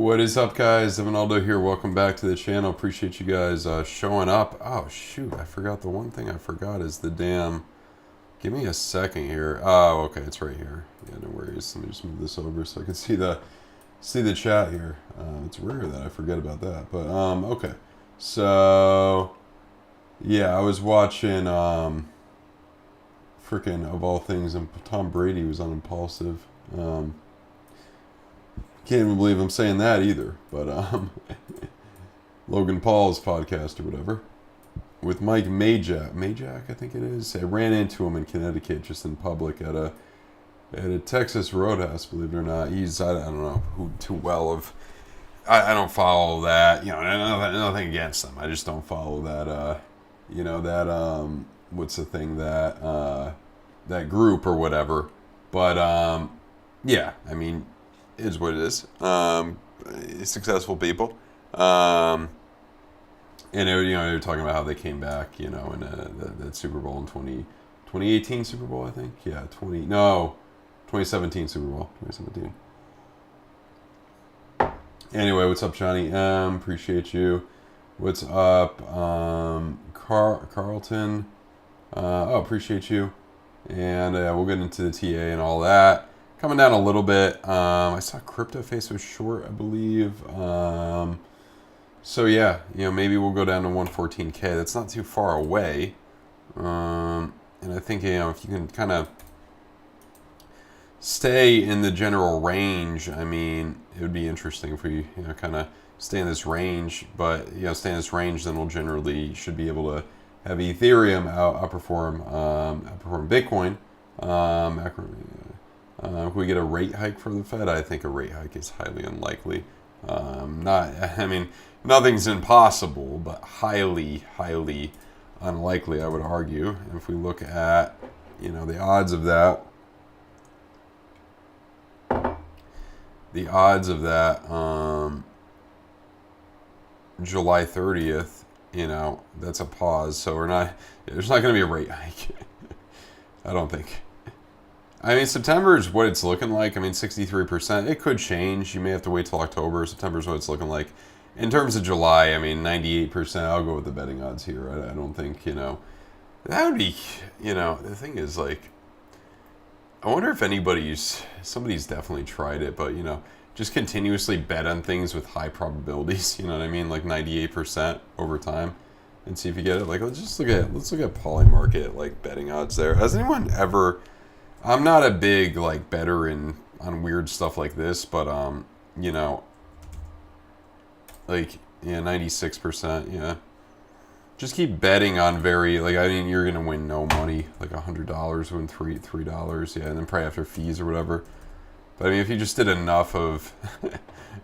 What is up, guys? Evanaldo here. Welcome back to the channel. Appreciate you guys showing up. Oh, shoot. I forgot the one thing I forgot is the damn... Give me a second here. Oh, okay. It's right here. Yeah, no worries. Let me just move this over so I can see the chat here. It's rare that I forget about that. But, okay. So, yeah, I was watching, freaking, of all things, and Tom Brady was on Impulsive. Can't even believe I'm saying that either, but Logan Paul's podcast or whatever with Mike Majak, I think it is. I ran into him in Connecticut just in public at a Texas Roadhouse. Believe it or not, I don't know who too well of. I don't follow that. You know, nothing against them. I just don't follow that. What's the thing that group or whatever. But yeah, I mean. Is what it is. Successful people, and they were talking about how they came back, in that Super Bowl in 2018 Super Bowl, I think. Yeah, 2017 Super Bowl, 2017. Anyway, what's up, Johnny? Appreciate you. What's up, Carlton? Appreciate you. And we'll get into the TA and all that. Coming down a little bit. I saw Crypto Face was short, I believe. So yeah, maybe we'll go down to 114K. That's not too far away. And I think, if you can kind of stay in the general range, I mean, it would be interesting for you, kind of stay in this range. But, stay in this range, then we'll should be able to have Ethereum outperform Bitcoin. If we get a rate hike from the Fed, I think a rate hike is highly unlikely. Nothing's impossible, but highly, highly unlikely, I would argue. And if we look at, the odds of that, July 30th, that's a pause. So there's not going to be a rate hike. I don't think. September is what it's looking like. 63%. It could change. You may have to wait till October. September is what it's looking like. In terms of July, 98%. I'll go with the betting odds here. I don't think, that would be, the thing is, I wonder if somebody's definitely tried it, but, just continuously bet on things with high probabilities, you know what I mean? Like 98% over time and see if you get it. Let's look at Polymarket, betting odds there. Has anyone ever... I'm not a big better on weird stuff like this, but 96%, yeah. Just keep betting on you're gonna win no money, $100, win $3, yeah, and then probably after fees or whatever. But if you just did enough of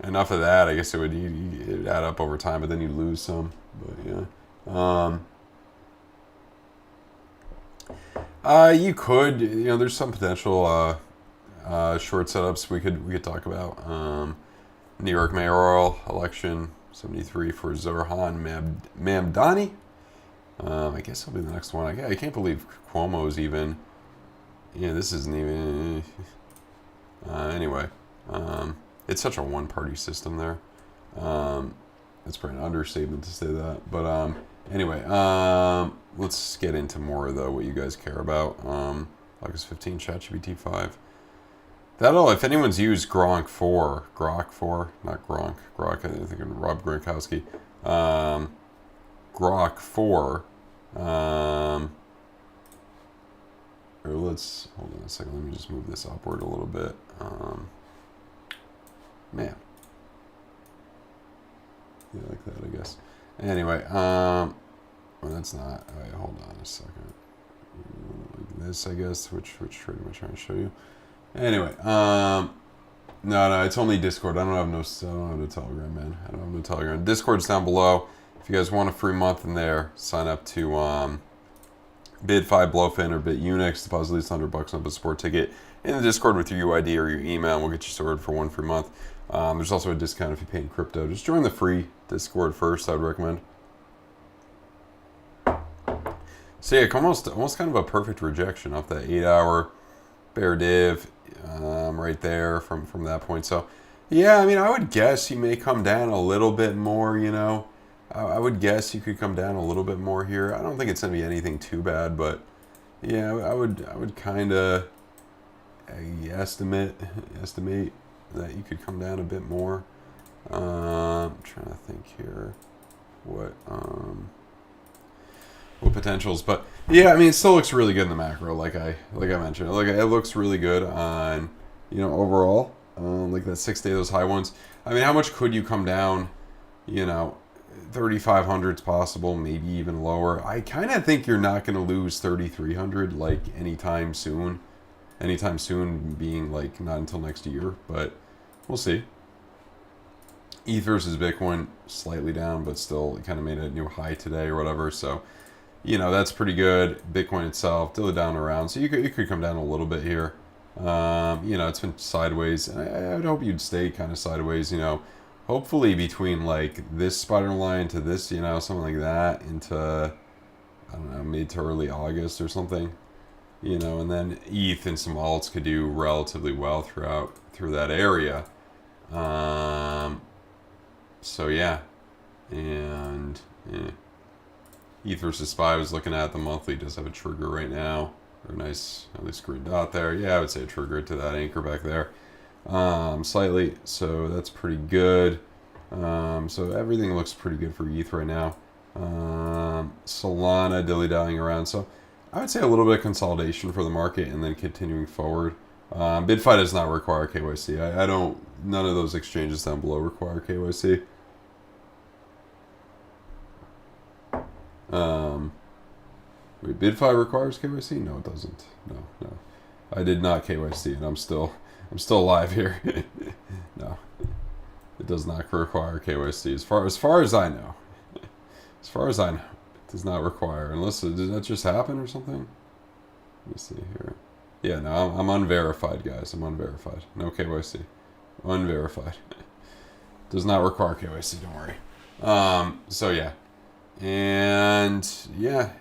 that, I guess it'd add up over time, but then you lose some. But yeah. You could, there's some potential short setups we could talk about. New York mayoral election, 73 for Zoran Mamdani. I guess he'll be the next one. I can't believe Cuomo's even. Yeah, this isn't even. Anyway, it's such a one-party system there. It's probably an understatement to say that, but anyway, let's get into more of what you guys care about. August 15, ChatGPT 5. If anyone's used Grok 4, not Gronk, Grok, I think of Rob Gronkowski. Grok 4, or let's, hold on a second, let me just move this upward a little bit. Man. Yeah, like that, I guess. Anyway, well, that's not. All right, hold on a second. Like this, I guess. Which trade am I trying to show you? Anyway, no, it's only Discord. I don't have no Telegram, man. I don't have no Telegram. Discord's down below. If you guys want a free month in there, sign up to BYDFI, BloFin, or Bitunix. Deposit at least $100 on a support ticket in the Discord with your UID or your email, and we'll get you sorted for one free month. There's also a discount if you pay in crypto. Just join the free Discord first, I'd recommend. So yeah, almost kind of a perfect rejection off that 8-hour bear div right there from that point. So Yeah, I mean, I would guess you may come down a little bit more, you know. I would guess you could come down a little bit more here. I don't think it's going to be anything too bad, but yeah, I would kind of estimate that you could come down a bit more. I'm trying to think here what potentials, but yeah, I mean, it still looks really good in the macro, like I mentioned. Like it looks really good on, you know, overall, like that 6 day, those high ones. I mean, how much could you come down? You know, 3,500 is possible, maybe even lower. I kind of think you're not going to lose 3,300 like anytime soon. Anytime soon being like not until next year, but we'll see. ETH versus Bitcoin slightly down, but still kind of made a new high today or whatever. So, you know, that's pretty good. Bitcoin itself still down around, so you could come down a little bit here. You know, it's been sideways, and I would hope you'd stay kind of sideways. You know, hopefully between like this spider line to this, you know, something like that into, I don't know, mid to early August or something. You know, and then ETH and some alts could do relatively well through that area. So yeah, and ETH versus SPY, I was looking at the monthly, does have a trigger right now, or a nice at least green dot there. Yeah, I would say a trigger to that anchor back there, slightly. So that's pretty good. So everything looks pretty good for ETH right now. Solana dilly-dallying around. So I would say a little bit of consolidation for the market and then continuing forward. BitFi does not require KYC. I don't. None of those exchanges down below require KYC. Wait, BitFi requires KYC? No, it doesn't. No. I did not KYC, and I'm still alive here. No, it does not require KYC. As far as I know, it does not require. Unless did that just happen or something? Let me see here. Yeah, no, I'm unverified, guys. I'm unverified. No KYC. Unverified. Does not require KYC, don't worry. So yeah. And yeah,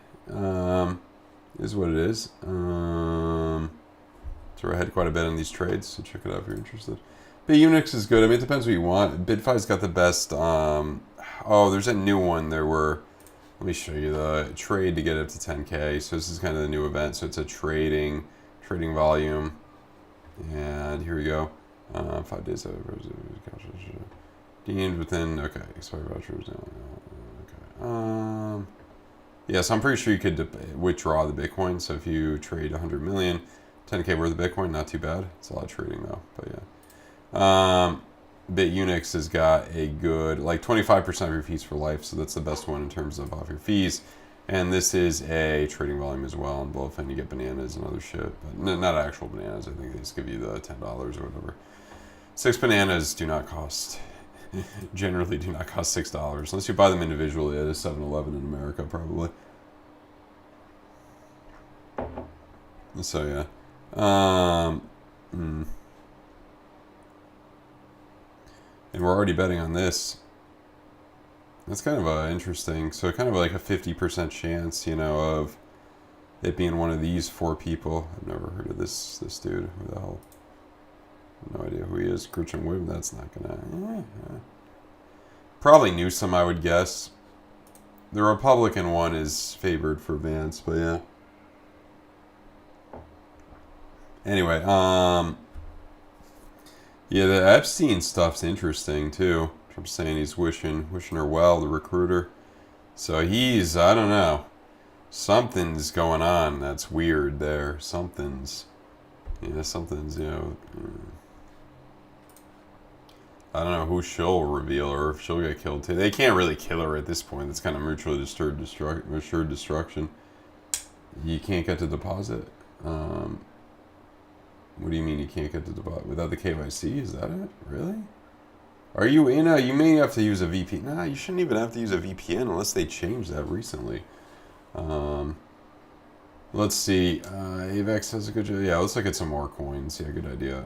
is what it is. So I had quite a bit on these trades, so check it out if you're interested. Bitunix is good. I mean, it depends what you want. BitFi's got the best. Oh, there's a new one. Let me show you the trade to get up to 10K. So this is kind of the new event. So it's a trading volume, and here we go. 5 days of deemed within. Okay, expired vouchers. Okay. Yeah, so I'm pretty sure you could withdraw the Bitcoin. So if you trade 100 million, 10K worth of Bitcoin, not too bad. It's a lot of trading though, but yeah. Bitunix has got a good, like 25% of your fees for life. So that's the best one in terms of off your fees. And this is a trading volume as well. On BloFin, you get bananas and other shit, but not actual bananas. I think they just give you the $10 or whatever. 6 bananas generally do not cost $6 unless you buy them individually at a 7-Eleven in America, probably. So yeah, and we're already betting on this. That's kind of interesting. So kind of like a 50% chance, you know, of it being one of these 4 people. I've never heard of this dude. Who the hell? No idea who he is. Christian Wim. That's not gonna. Probably Newsom, I would guess. The Republican one is favored for Vance, but yeah. Anyway, yeah, the Epstein stuff's interesting too. Trump's saying he's wishing her well, the recruiter. So he's, I don't know, something's going on that's weird there. Something's, you know, I don't know who she'll reveal or if she'll get killed too. They can't really kill her at this point. It's kind of mutually assured destruction. You can't get to deposit. What do you mean you can't get to deposit without the KYC? Is that it? Really? Are you in a... You may have to use a VPN. Nah, you shouldn't even have to use a VPN unless they changed that recently. Let's see. AVEX has a good... Yeah, let's look at some more coins. Yeah, good idea.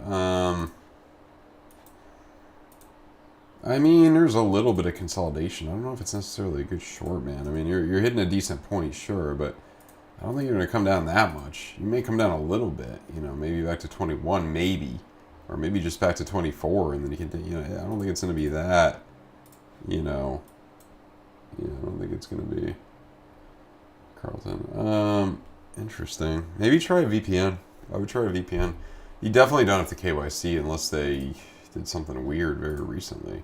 I mean, there's a little bit of consolidation. I don't know if it's necessarily a good short, man. I mean, you're hitting a decent point, sure, but I don't think you're going to come down that much. You may come down a little bit, you know, maybe back to 21, maybe. or maybe just back to 24, and then you can, you know, I don't think it's going to be that, you know, yeah, I don't think it's going to be Carlton. Interesting. Maybe try a VPN. I would try a VPN. You definitely don't have to KYC unless they did something weird very recently.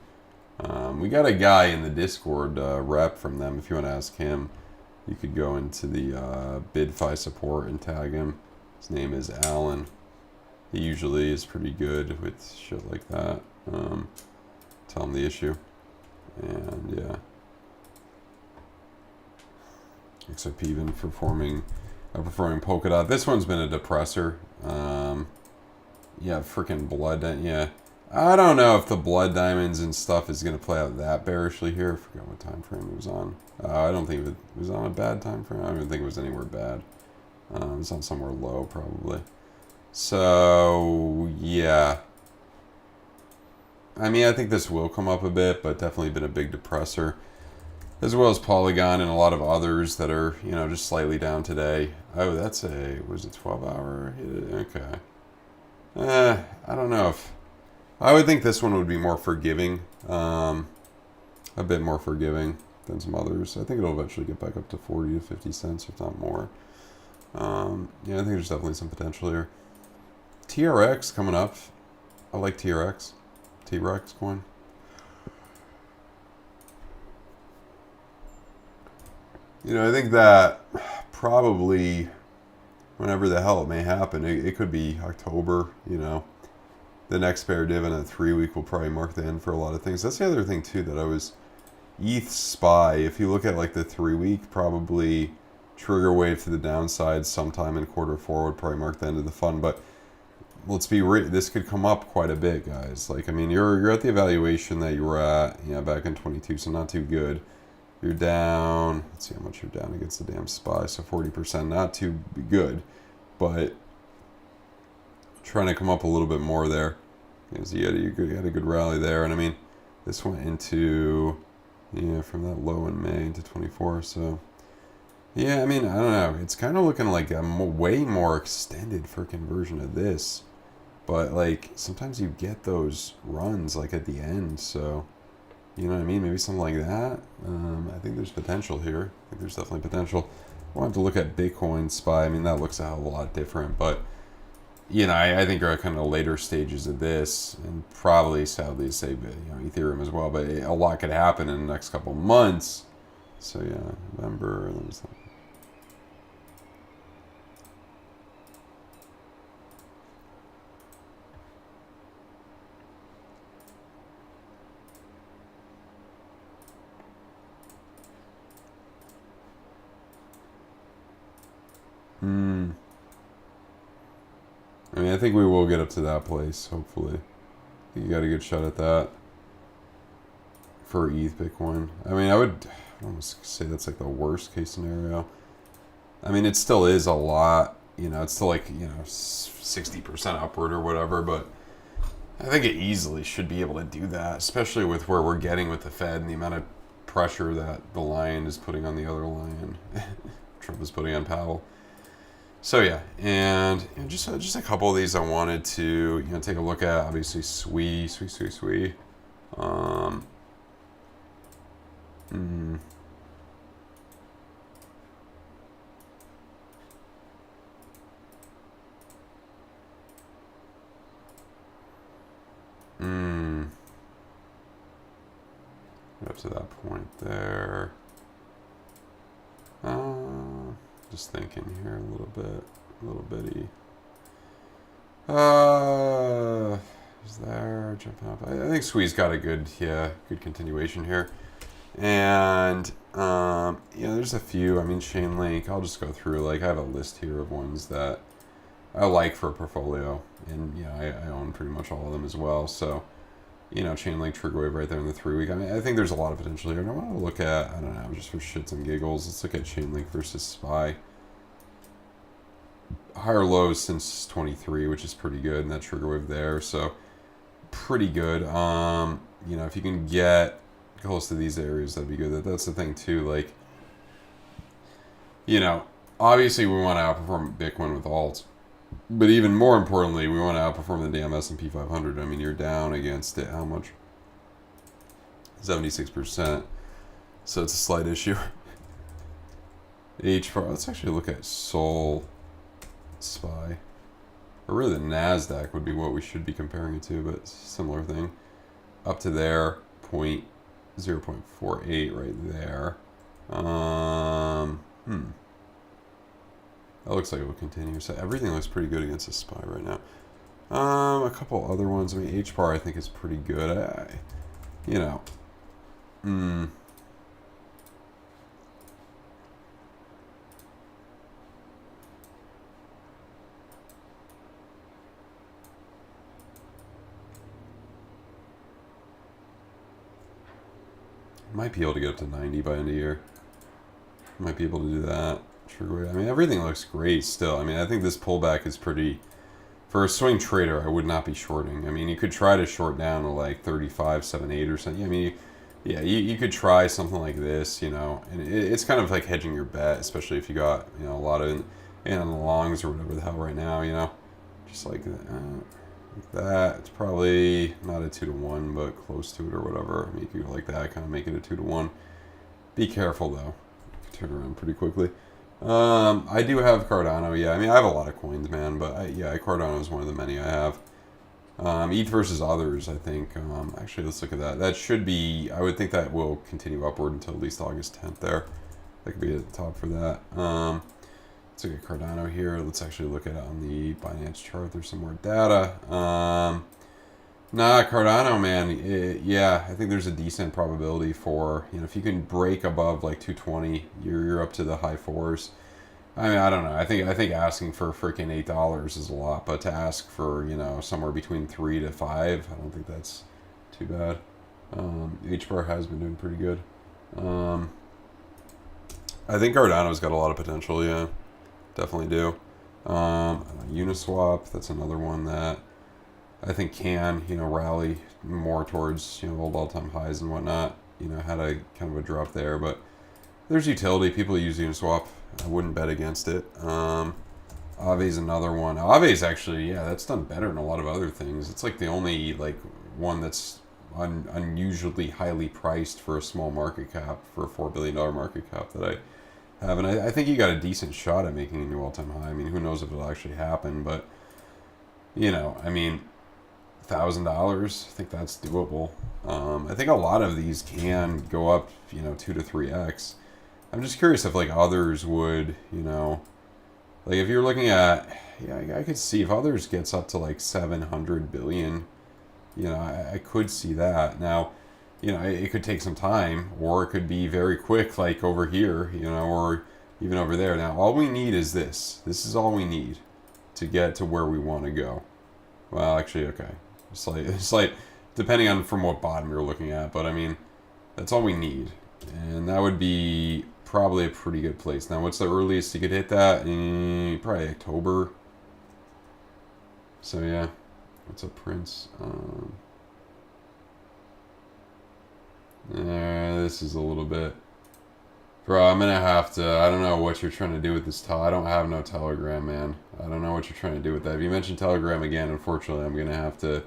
We got a guy in the Discord rep from them. If you want to ask him, you could go into the BYDFI support and tag him. His name is Alan. He usually is pretty good with shit like that. Tell him the issue. And yeah. XRP even performing Polkadot. This one's been a depressor. Yeah, freaking blood. Yeah. I don't know if the blood diamonds and stuff is going to play out that bearishly here. I forgot what time frame it was on. I don't think it was on a bad time frame. I don't even think it was anywhere bad. It was on somewhere low, probably. So, yeah. I mean, I think this will come up a bit, but definitely been a big depressor. As well as Polygon and a lot of others that are, you know, just slightly down today. Oh, that's was it 12-hour? Okay. I don't know if... I would think this one would be more forgiving. A bit more forgiving than some others. I think it'll eventually get back up to 40 to 50 cents, if not more. Yeah, I think there's definitely some potential here. TRX coming up. I like TRX. T-Rex coin. You know, I think that probably whenever the hell it may happen, it could be October, you know. The next bear div in a 3-week will probably mark the end for a lot of things. That's the other thing, too, that I was... ETH SPY, if you look at like the 3-week, probably trigger wave to the downside sometime in Q4 would probably mark the end of the fun. But let's be real, this could come up quite a bit, guys. Like, I mean, you're at the evaluation that you were at, yeah, back in 22, so not too good. You're down, let's see how much you're down against the damn SPY, so 40%, not too good, but trying to come up a little bit more there. Because you had a good rally there, and I mean, this went into, yeah, from that low in May to 24, so, yeah, I mean, I don't know, it's kind of looking like a way more extended freaking version of this, but, like, sometimes you get those runs, like, at the end, so... You know what I mean? Maybe something like that. I think there's potential here. I think there's definitely potential. We'll have to look at Bitcoin SPY. I mean, that looks a hell of a lot different. But, you know, I think we're at kind of later stages of this. And probably, sadly to say, you know, Ethereum as well. But a lot could happen in the next couple months. So, yeah, November. I mean, I think we will get up to that place, hopefully. I think you got a good shot at that for ETH Bitcoin. I mean, I would almost say that's like the worst case scenario. I mean, it still is a lot, you know, it's still like, you know, 60% upward or whatever, but I think it easily should be able to do that, especially with where we're getting with the Fed and the amount of pressure that the lion is putting on the other lion. Trump is putting on Powell. So yeah, and you know, just a couple of these I wanted to, you know, take a look at. Obviously, SWE. Up to that point there. Just thinking here a little bitty. Is there jumping up? I think SWE's got a good continuation here. And, you know, there's a few. I mean, Chainlink, I'll just go through. Like, I have a list here of ones that I like for a portfolio. And, you know, I own pretty much all of them as well. So, you know, Chainlink, trigger wave right there in the 3-week. I mean, I think there's a lot of potential here. And I want to look at, I don't know, just for shits and giggles, let's look at Chainlink versus SPY. Higher lows since 23, which is pretty good, and that trigger wave there, so pretty good. You know, if you can get close to these areas, that'd be good. That's the thing too, like, you know, obviously we want to outperform Bitcoin with alts, But even more importantly, we want to outperform the damn S&P 500. I mean, you're down against it. How much? 76%. So it's a slight issue. Let's actually look at Sol SPY. Or really the NASDAQ would be what we should be comparing it to, but it's a similar thing. Up to there, 0.48 right there. That looks like it will continue. So everything looks pretty good against the SPY right now. A couple other ones. I mean, HBAR I think is pretty good. Might be able to get up to 90 by end of year. Might be able to do that. Sure. I mean, everything looks great still. I mean, I think this pullback is pretty... For a swing trader, I would not be shorting. I mean, you could try to short down to like 35.78 or something. I mean, yeah, you could try something like this, you know. And it's kind of like hedging your bet, especially if you got, you know, a lot of... And on the longs or whatever the hell right now, you know. Just like that. It's probably not a 2-to-1, but close to it or whatever. I mean, you could go like that, kind of make it a 2-to-1. Be careful, though. Turn around pretty quickly. I do have Cardano, yeah. I mean, I have a lot of coins, man, but Cardano is one of the many I have. ETH versus others, I think. Actually, let's look at that. That should be, I would think that will continue upward until at least August 10th there. That could be at the top for that. Let's look at Cardano here. Let's actually look at it on the Binance chart. There's some more data. Cardano, man, yeah, I think there's a decent probability for, you know, if you can break above like 220, you're up to the high fours. I mean, I don't know. I think asking for freaking $8 is a lot, but to ask for, you know, somewhere between 3 to 5, I don't think that's too bad. HBAR has been doing pretty good. I think Cardano's got a lot of potential, yeah, definitely do. Uniswap, that's another one that I think can, you know, rally more towards, you know, old all-time highs and whatnot. You know, had a kind of a drop there, but there's utility. People use Uniswap. I wouldn't bet against it. Aave's another one. Aave's actually, yeah, that's done better than a lot of other things. It's like the only like one that's unusually highly priced for a small market cap, for a $4 billion market cap that I have. And I think you got a decent shot at making a new all-time high. I mean, who knows if it'll actually happen, but, you know, I mean, $1,000, I think that's doable. I think a lot of these can go up, you know, 2 to 3x. I'm just curious if like others would, you know, like if you're looking at, yeah, I could see if others gets up to like 700 billion, you know, I could see that. Now, you know, it could take some time, or it could be very quick, like over here, you know, or even over there. Now, all we need is this. This is all we need to get to where we want to go. Well, actually, okay. It's like depending on from what bottom you're looking at, but I mean, that's all we need, and that would be probably a pretty good place. Now, what's the earliest you could hit that? Probably October. So yeah, what's up, Prince? This is a little bit, bro. I'm gonna have to. I don't know what you're trying to do with this. I don't have no Telegram, man. I don't know what you're trying to do with that. If you mention Telegram again, unfortunately, I'm gonna have to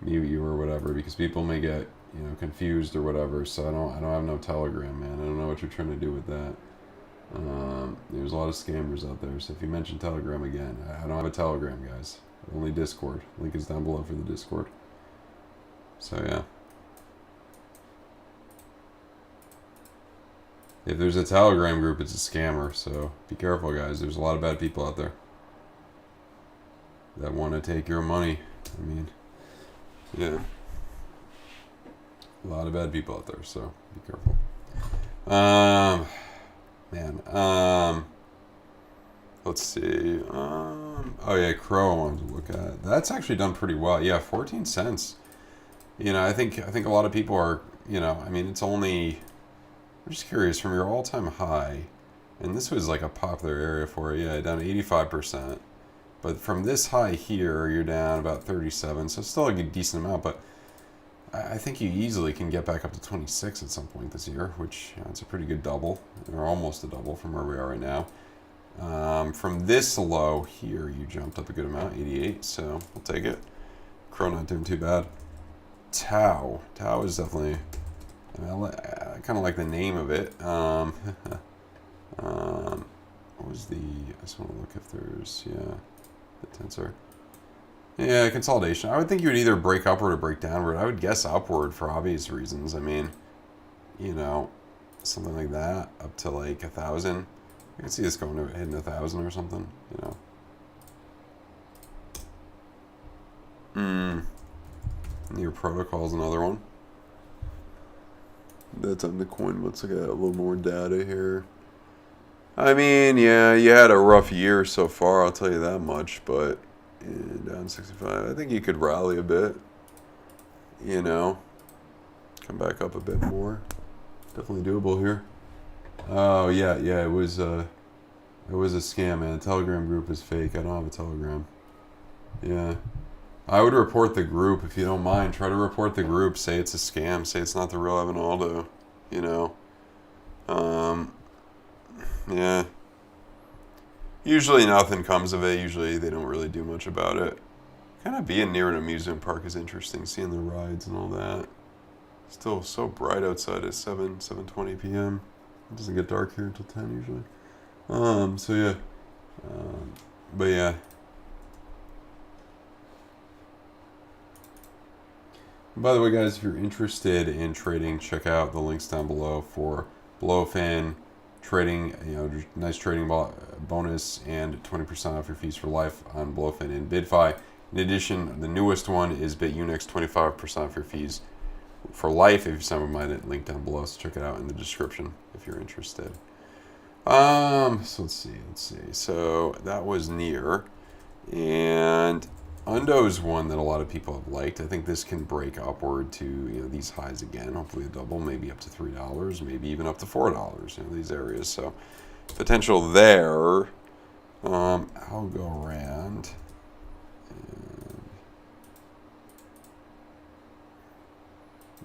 mute you or whatever, because people may get, you know, confused or whatever. So I don't have no Telegram, man. I don't know what you're trying to do with that. There's a lot of scammers out there. So if you mention Telegram again, I don't have a Telegram, guys. Only Discord. Link is down below for the Discord. So yeah. If there's a Telegram group, it's a scammer. So be careful, guys. There's a lot of bad people out there that want to take your money. I mean, yeah. A lot of bad people out there, so be careful. Let's see. Oh yeah, Crow I wanted to look at. That's actually done pretty well. Yeah, 14 cents. You know, I think a lot of people are, you know, I mean, it's only, I'm just curious, from your all-time high, and this was like a popular area for it, yeah, down 85%. But from this high here, you're down about 37, so still a decent amount, but I think you easily can get back up to 26 at some point this year, which, you know, it's a pretty good double, or almost a double from where we are right now. From this low here, you jumped up a good amount, 88, so we'll take it. Crow not doing too bad. Tau is definitely, I kind of like the name of it. What was the, I just want to look if there's, yeah, the tensor. Yeah, consolidation. I would think you would either break upward or break downward. I would guess upward for obvious reasons. I mean, you know, something like that up to like 1,000. I can see this going to hitting 1,000 or something, you know. Near protocol is another one. That's on the coin. Let's look at a little more data here. I mean, yeah, you had a rough year so far, I'll tell you that much, but down 65. I think you could rally a bit, you know, come back up a bit more. Definitely doable here. Oh, yeah, it was a scam, man. The Telegram group is fake. I don't have a Telegram. Yeah. I would report the group if you don't mind. Try to report the group. Say it's a scam. Say it's not the real Evan Aldo. You know. Yeah. Usually nothing comes of it. Usually they don't really do much about it. Kind of being near an amusement park is interesting. Seeing the rides and all that. Still so bright outside at 7:20 p.m. It doesn't get dark here until 10 usually. So yeah. But yeah. By the way, guys, if you're interested in trading, check out the links down below for BloFin trading. You know, nice trading bonus and 20% off your fees for life on BloFin and BYDFI. In addition, the newest one is Bitunix, 25% off your fees for life if you sign with my link down below. So check it out in the description if you're interested. So let's see. So that was near, and Undo's one that a lot of people have liked. I think this can break upward to, you know, these highs again. Hopefully a double, maybe up to $3, maybe even up to $4. You know, these areas. So potential there. Algorand.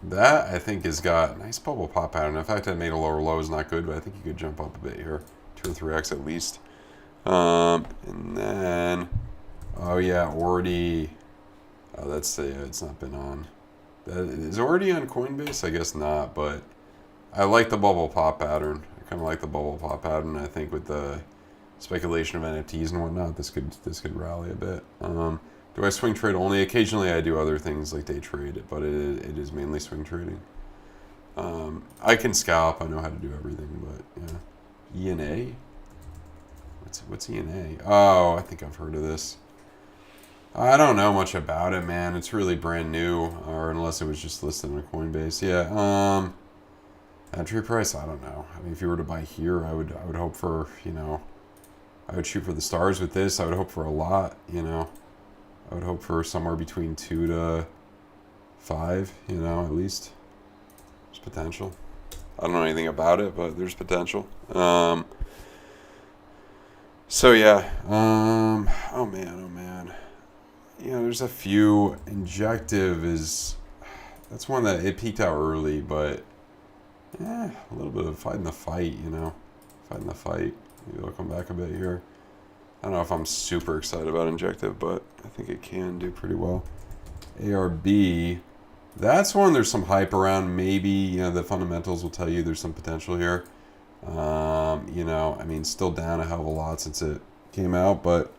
That I think has got a nice bubble pop pattern. In fact, I made a lower low is not good, but I think you could jump up a bit here, 2 or 3x at least. And then. Oh yeah, Ordi. Oh, that's the. It's not been on. Is Ordi on Coinbase? I guess not, but I like the bubble pop pattern. I kind of like the bubble pop pattern. I think with the speculation of NFTs and whatnot, this could rally a bit. Do I swing trade only? Occasionally, I do other things like day trade, but it is mainly swing trading. I can scalp. I know how to do everything, but yeah. ENA. What's ENA? Oh, I think I've heard of this. I don't know much about it, man. It's really brand new, or unless it was just listed on Coinbase. Yeah. Entry price, I don't know. I mean, if you were to buy here, I would hope for, you know, I would shoot for the stars with this. I would hope for a lot, you know. I would hope for somewhere between 2 to 5, you know, at least. There's potential. I don't know anything about it, but there's potential. So yeah. Oh man. You know, there's a few. Injective is, that's one that it peaked out early, but a little bit of fighting the fight, you know. Fighting the fight. Maybe it'll come back a bit here. I don't know if I'm super excited about Injective, but I think it can do pretty well. ARB, that's one there's some hype around. Maybe, you know, the fundamentals will tell you there's some potential here. You know, I mean, still down a hell of a lot since it came out, but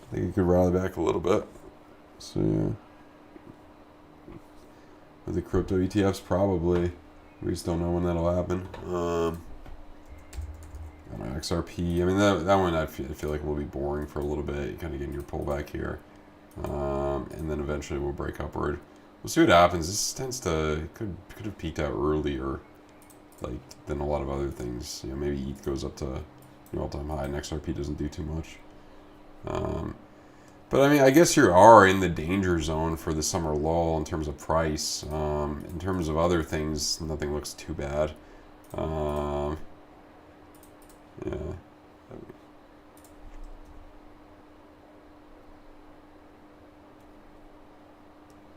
I think it could rally back a little bit. So, yeah. With the crypto ETFs, probably. We just don't know when that'll happen. I don't know, XRP. I mean, that one I feel like will be boring for a little bit. You kind of get your pullback here. And then eventually we'll break upward. We'll see what happens. This tends to, could have peaked out earlier, like, than a lot of other things. You know, maybe ETH goes up to new all-time high and XRP doesn't do too much. But I mean, I guess you are in the danger zone for the summer lull in terms of price. In terms of other things, nothing looks too bad. Yeah.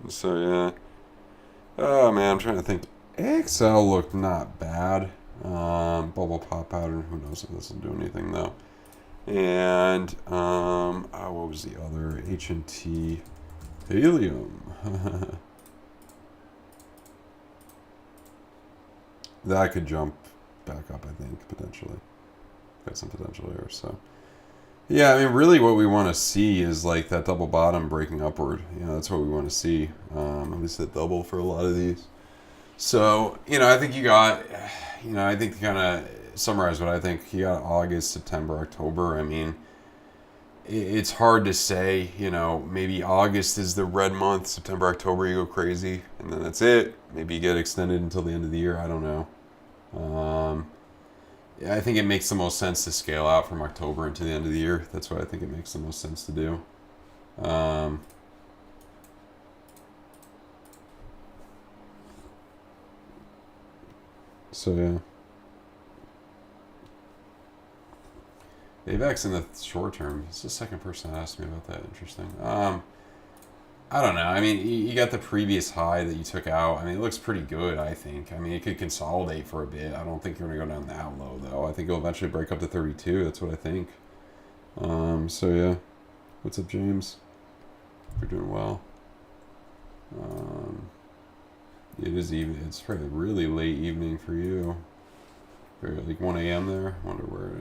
So yeah. Oh man, I'm trying to think. AXL looked not bad. Bubble pop pattern. Who knows if this will do anything though. And what was the other? H&T Helium. That could jump back up, I think, potentially. Got some potential here, so. Yeah, I mean, really what we want to see is like that double bottom breaking upward. You know, that's what we want to see. At least that double for a lot of these. So, you know, I think you got, you know, I think to kind of summarize what I think, you got August, September, October. I mean, it's hard to say, you know, maybe August is the red month, September, October, you go crazy, and then that's it. Maybe you get extended until the end of the year. I don't know. Yeah, I think it makes the most sense to scale out from October into the end of the year. That's what I think it makes the most sense to do. So yeah. AVAX in the short term. It's the second person that asked me about that. Interesting. I don't know. I mean, you got the previous high that you took out. I mean, it looks pretty good, I think. I mean, it could consolidate for a bit. I don't think you're going to go down that low, though. I think it'll eventually break up to 32. That's what I think. So, yeah. What's up, James? You're doing well. It is even. It's probably really late evening for you. Very like 1 a.m. there. Wonder where.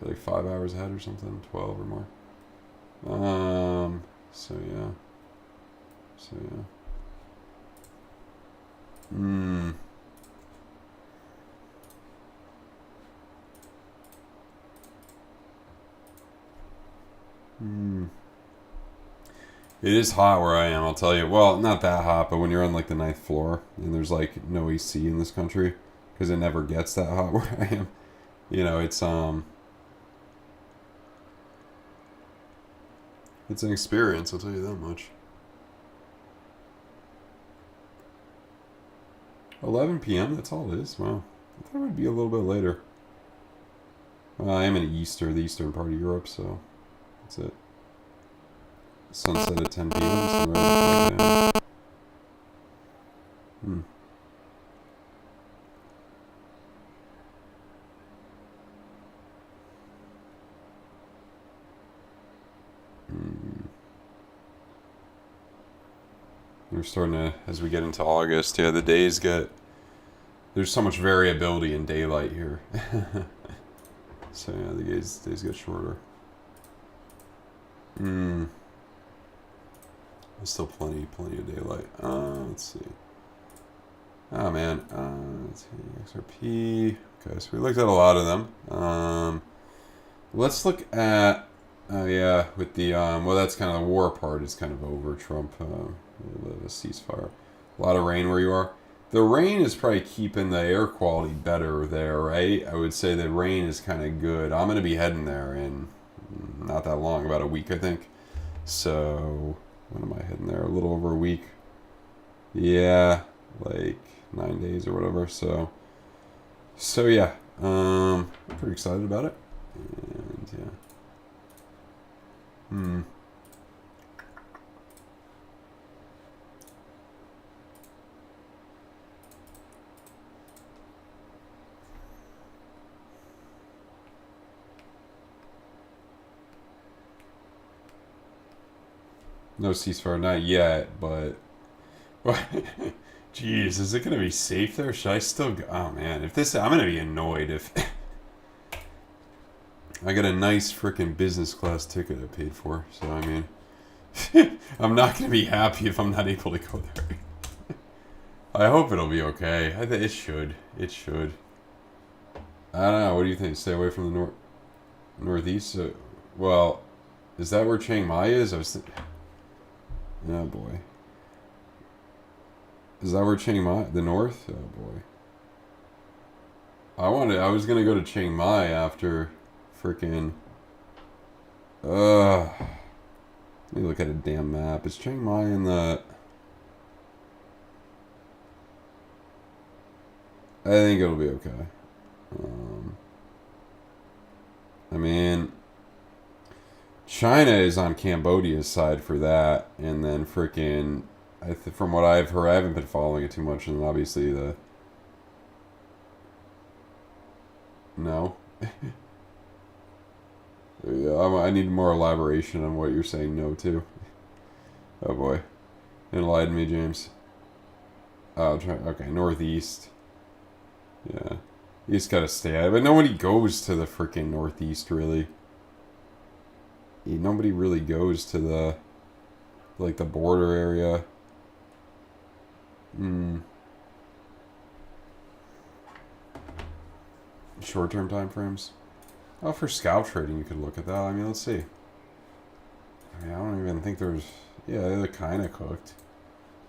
Like 5 hours ahead or something. 12 or more. So yeah. It is hot where I am, I'll tell you. Well, not that hot, but when you're on like the 9th floor and there's like no AC in this country, because it never gets that hot where I am. You know, it's an experience, I'll tell you that much. 11 p.m., that's all it is? Wow. I thought it would be a little bit later. I am in the eastern part of Europe, so that's it. Sunset at 10 p.m., sunrise at 5 a.m. We're starting to, as we get into August, yeah, the days get, there's so much variability in daylight here. So yeah, the days get shorter. There's still plenty of daylight. Let's see. Oh man, let's see, XRP. Okay, so we looked at a lot of them. Let's look at, oh yeah, with the, well, that's kind of the war part is kind of over. Trump, the ceasefire. A lot of rain where you are. The rain is probably keeping the air quality better there, right? I would say the rain is kind of good. I'm going to be heading there in not that long, about a week, I think. So, when am I heading there? A little over a week. Yeah, like 9 days or whatever. So yeah, I'm pretty excited about it. And yeah. No ceasefire, not yet, but jeez, is it gonna be safe there? Should I still go? Oh man, if this, I'm gonna be annoyed if I got a nice freaking business class ticket I paid for. So I mean, I'm not gonna be happy if I'm not able to go there. I hope it'll be okay. I think it should. It should. I don't know. What do you think? Stay away from the northeast. Well, is that where Chiang Mai is? I was. Oh boy. Is that where Chiang Mai, the north? Oh boy. I was gonna go to Chiang Mai after freaking. Let me look at a damn map. Is Chiang Mai in the? I think it'll be okay. I mean, China is on Cambodia's side for that, and then freaking, from what I've heard, I haven't been following it too much, and obviously the. No. Yeah, I need more elaboration on what you're saying no to. Oh boy. Enlighten me, James. Oh, okay, northeast. Yeah. You just gotta stay out of it. Nobody goes to the freaking northeast, really. Yeah, nobody really goes to the, like, the border area. Short-term time frames. Oh, for scalp trading, you could look at that. I mean, let's see. I mean, I don't even think there's... Yeah, they're kind of cooked.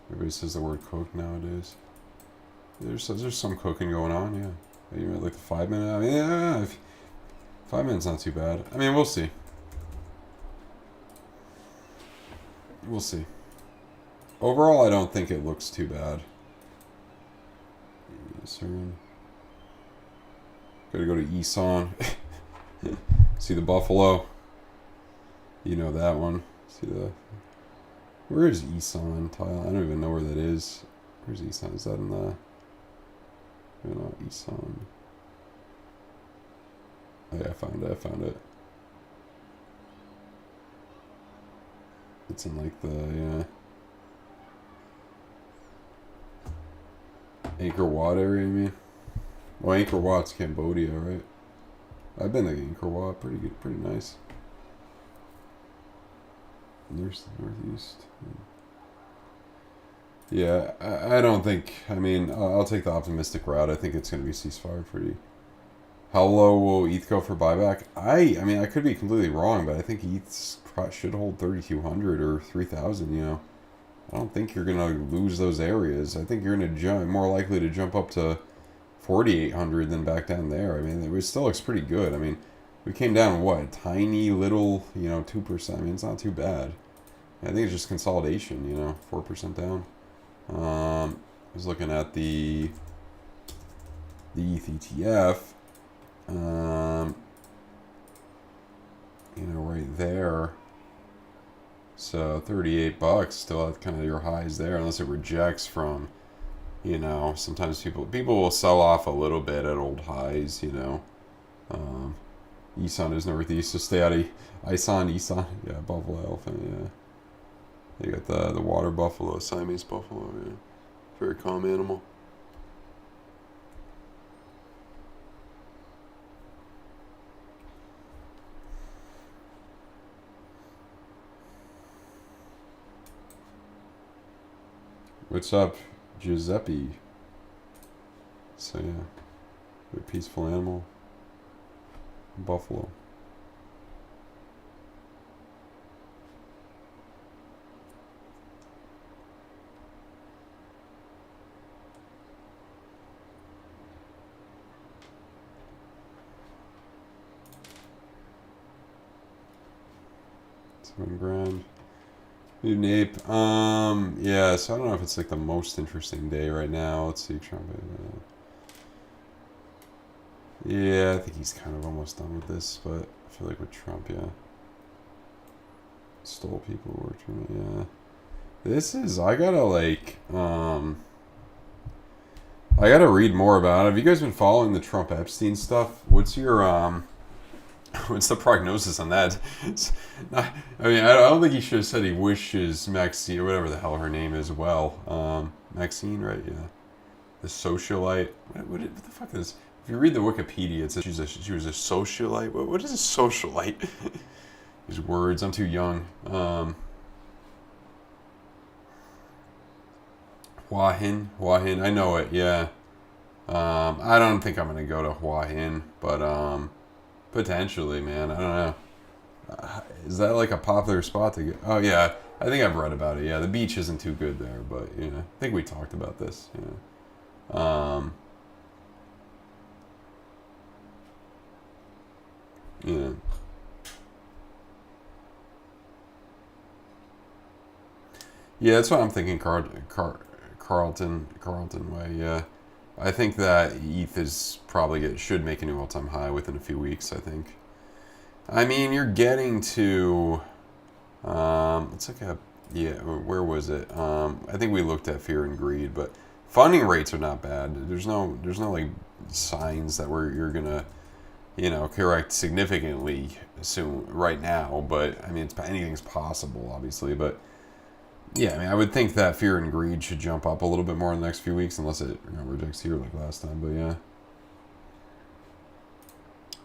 Everybody says the word cooked nowadays. There's some cooking going on, yeah. You like the 5 minute? I mean, yeah, 5 minutes not too bad. I mean, we'll see. We'll see. Overall, I don't think it looks too bad. Gotta go to Isan. See the buffalo. You know that one. See the... Where is Isan, Thailand? I don't even know where that is. Where's Isan? Is that in the... No, Isan. Oh yeah, I found it. It's in like the, Angkor Wat area, you mean? Well, Angkor Wat's Cambodia, right? I've been to Angkor Wat, pretty good, pretty nice. Northeast. Yeah, I don't think, I mean, I'll take the optimistic route. I think it's going to be ceasefire pretty. How low will ETH go for buyback? I mean, I could be completely wrong, but I think ETH should hold 3,200 or 3,000, you know. I don't think you're going to lose those areas. I think you're going to jump, more likely to jump up to 4,800 than back down there. I mean, it still looks pretty good. I mean, we came down, what, a tiny little, 2%. I mean, it's not too bad. I think it's just consolidation, 4% down. I was looking at the ETH ETF. Right there. So $38, still at kind of your highs there, unless it rejects from, sometimes people will sell off a little bit at old highs, Isan is northeast, so stay out of Isan, yeah, buffalo elephant, yeah. They got the water buffalo, Siamese buffalo, yeah. Very calm animal. What's up, Giuseppe? So yeah, very peaceful animal. Buffalo. $7,000. New nape. Yeah, so I don't know if it's like the most interesting day right now. Let's see, Trump. Yeah, I think he's kind of almost done with this, but I feel like with Trump, yeah. Stole people who worked for me, yeah. This is, I gotta read more about it. Have you guys been following the Trump Epstein stuff? What's your, what's the prognosis on that? I don't think he should have said he wishes Maxine, or whatever the hell her name is, well. Maxine, right? Yeah. The socialite. What the fuck is... If you read the Wikipedia, it says she was a socialite. What is a socialite? These words, I'm too young. Hua Hin, I know it, yeah. I don't think I'm going to go to Hua Hin, but potentially, man, I don't know. Is that like a popular spot to go? Oh, yeah, I think I've read about it, yeah. The beach isn't too good there, but, I think we talked about this, Yeah. Yeah, that's what I'm thinking, Carlton way, yeah. I think that ETH is probably should make a new all-time high within a few weeks, I think. I mean, you're getting to, let's look at, yeah, where was it? I think we looked at fear and greed, but funding rates are not bad. There's no like signs that you're gonna you know, correct significantly soon right now. But I mean, anything's possible, obviously. But yeah, I mean, I would think that fear and greed should jump up a little bit more in the next few weeks, unless it rejects here like last time. But yeah.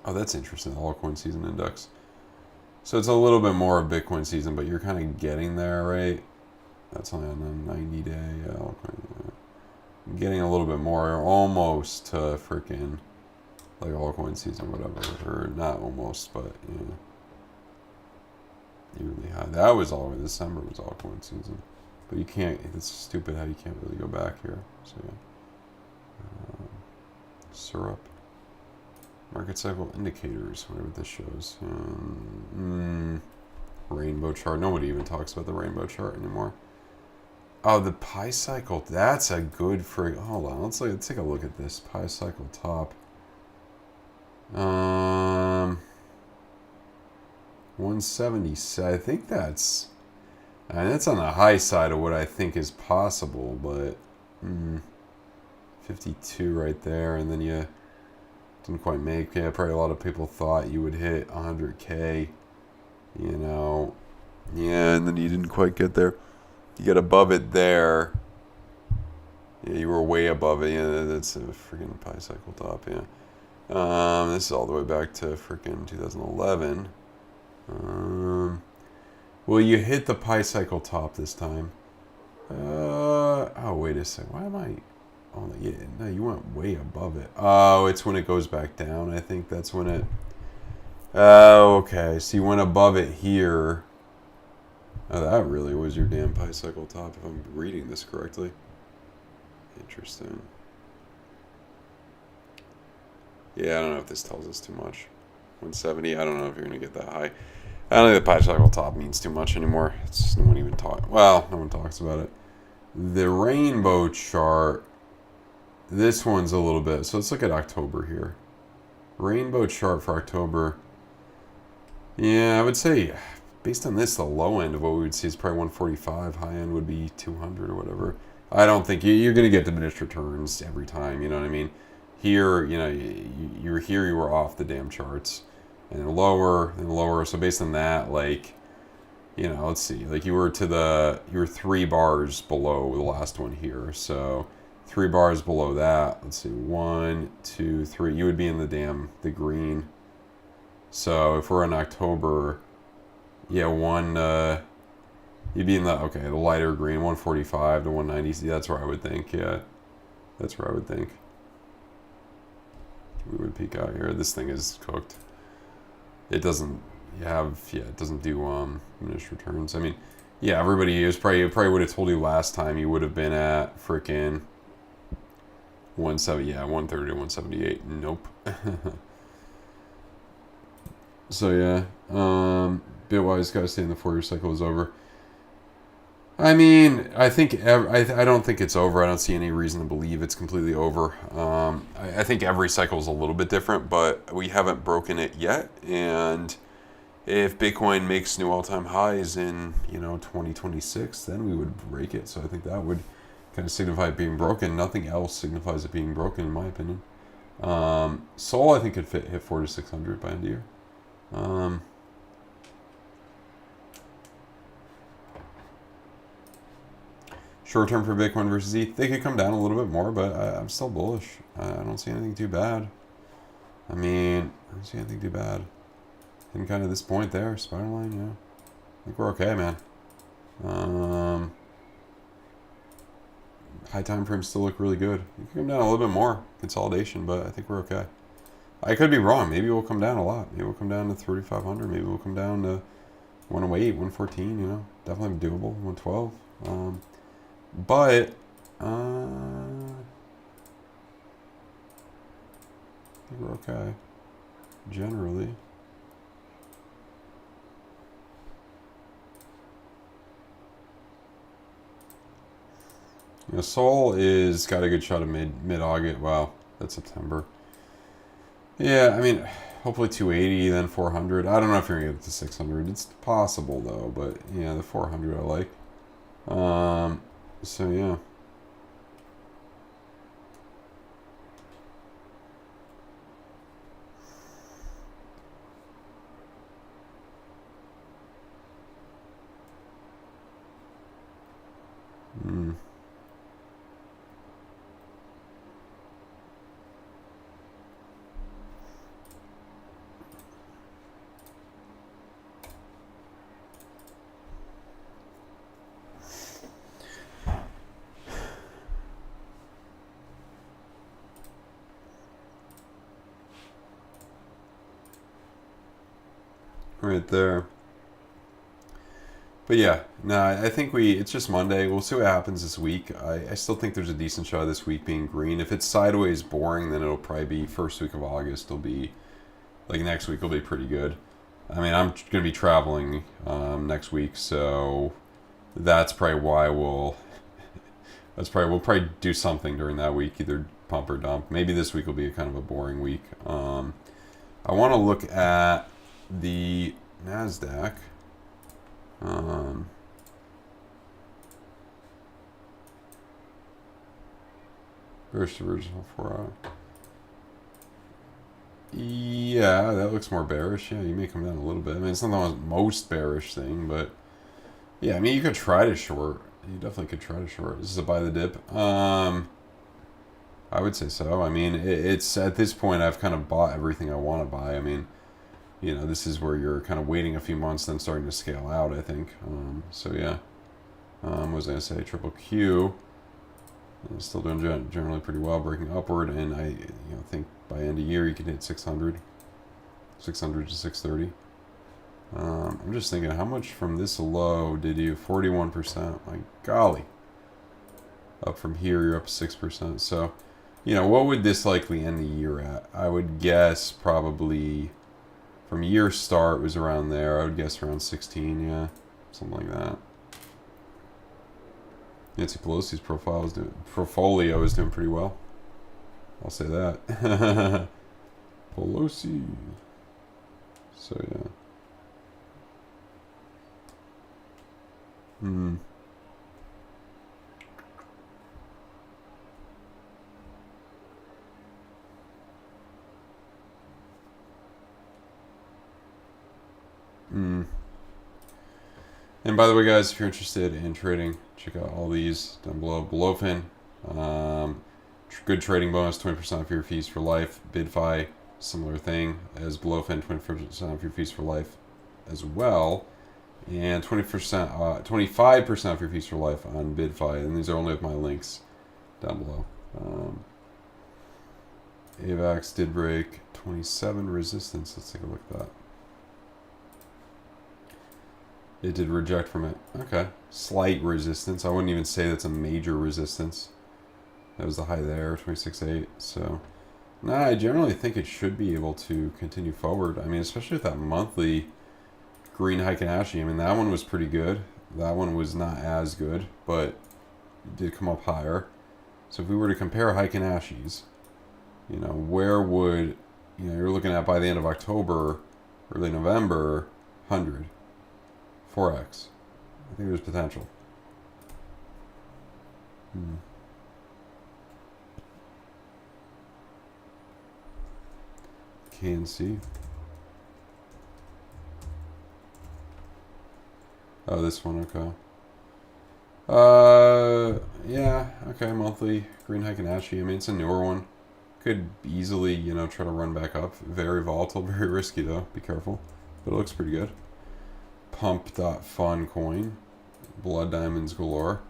Oh, that's interesting. The altcoin season index. So it's a little bit more of Bitcoin season, but you're kind of getting there, right? That's only on a 90-day altcoin. Getting a little bit more, almost to freaking like altcoin season, whatever, or not almost, but yeah, yearly high. That was all. December was altcoin season, but you can't. It's stupid how you can't really go back here. So yeah, syrup. Market cycle indicators, whatever this shows. Rainbow chart. Nobody even talks about the rainbow chart anymore. Oh, the pi cycle. That's a good frig. Hold on. Let's take a look at this pi cycle top. 170. I think that's. That's on the high side of what I think is possible, but 52 right there, and then you didn't quite make. Yeah, probably a lot of people thought you would hit 100K. You know, yeah, and then you didn't quite get there. You get above it there. Yeah, you were way above it. Yeah, that's a freaking pi cycle top. Yeah. This is all the way back to freaking 2011. Well, you hit the pi cycle top this time. Oh, wait a second. Why am I? Oh, yeah, no, you went way above it. Oh, it's when it goes back down. I think that's when it. Oh, okay. So you went above it here. Oh, that really was your damn pi cycle top, if I'm reading this correctly. Interesting. Yeah, I don't know if this tells us too much. 170, I don't know if you're going to get that high. I don't think the pi cycle top means too much anymore. It's just, no one even talks. Well, no one talks about it. The rainbow chart, this one's a little bit. So let's look at October here. Rainbow chart for October. Yeah, I would say, based on this, the low end of what we would see is probably 145. High end would be 200 or whatever. I don't think you're going to get diminished returns every time. You know what I mean? Here, you know, you were here, you were off the damn charts, and lower and lower. So based on that, like, you know, let's see, like you were 3 bars below the last one here. So 3 bars below that. Let's see, 1, 2, 3. You would be in the green. So if we're in October, yeah, you'd be in the lighter green, 145 to 190. That's where I would think. Yeah, that's where I would think we would peak out here. This thing is cooked. It doesn't it doesn't do diminished returns. I mean, yeah, everybody is probably would have told you last time you would have been at freaking 170, yeah, 130 to 178. Nope. So yeah, Bitwise got to stay in the 4-year cycle is over. I mean, I don't think it's over. I don't see any reason to believe it's completely over. I think every cycle is a little bit different, but we haven't broken it yet. And if Bitcoin makes new all-time highs in 2026, then we would break it. So I think that would kind of signify it being broken. Nothing else signifies it being broken, in my opinion. Sol, I think could hit 400 to 600 by end of year. Short term for Bitcoin versus ETH, they could come down a little bit more, but I'm still bullish. I don't see anything too bad. I mean, I don't see anything too bad. And kind of this point there, spiral line, yeah. I think we're okay, man. High time frames still look really good. You can come down a little bit more consolidation, but I think we're okay. I could be wrong. Maybe we'll come down a lot. Maybe we'll come down to 3,500. Maybe we'll come down to 108, 114. Definitely doable. 112. But I think we're okay generally. Sol is got a good shot of mid-August. Wow, that's September. Yeah, I mean, hopefully 280, then 400. I don't know if you're going to get to 600. It's possible, though, but yeah, the 400 I like. So, yeah. Mm. Right there. But yeah, no, I think it's just Monday. We'll see what happens this week. I still think there's a decent shot of this week being green. If it's sideways boring, then it'll probably be first week of August. It'll be, like next week will be pretty good. I mean, I'm going to be traveling next week, so that's probably why we'll probably do something during that week, either pump or dump. Maybe this week will be kind of a boring week. I want to look at the NASDAQ. Bearish divergence 4 hour. Yeah, that looks more bearish. Yeah, you may come down a little bit. I mean, it's not the most bearish thing, but yeah, I mean, you could try to short. You definitely could try to short. This is a buy the dip. I would say so. I mean, it's at this point, I've kind of bought everything I want to buy. I mean, you know, this is where you're kind of waiting a few months, then starting to scale out, I think. So yeah. What was I going to say? Triple Q. Still doing generally pretty well, breaking upward, and I think by end of year you can hit 600 to 630. I'm just thinking, how much from this low did you? 41%. My golly. Up from here, you're up 6%. So, you know, what would this likely end the year at? I would guess probably from year start was around there. I would guess around 16, yeah, something like that. Nancy Pelosi's portfolio is doing pretty well. I'll say that. Pelosi. So yeah. And by the way, guys, if you're interested in trading, check out all these down below. BloFin, good trading bonus, 20% off your fees for life. BYDFI, similar thing as BloFin, 20% off your fees for life as well. And 20%, 25% off your fees for life on BYDFI. And these are only with my links down below. AVAX did break 27 resistance. Let's take a look at that. It did reject from it. Okay. Slight resistance. I wouldn't even say that's a major resistance. That was the high there, 26.8. So, nah, I generally think it should be able to continue forward. I mean, especially with that monthly green Heikin-Ashi. I mean, that one was pretty good. That one was not as good, but it did come up higher. So if we were to compare Heikin-Ashis, you know, where would, you know, you're looking at by the end of October, early November, 100. 4x. I think there's potential. KNC. Oh, this one, okay. Yeah, okay, monthly green Heikin-Ashi. I mean, it's a newer one. Could easily, you know, try to run back up. Very volatile, very risky though. Be careful. But it looks pretty good. Pump.fun coin. Blood diamonds galore.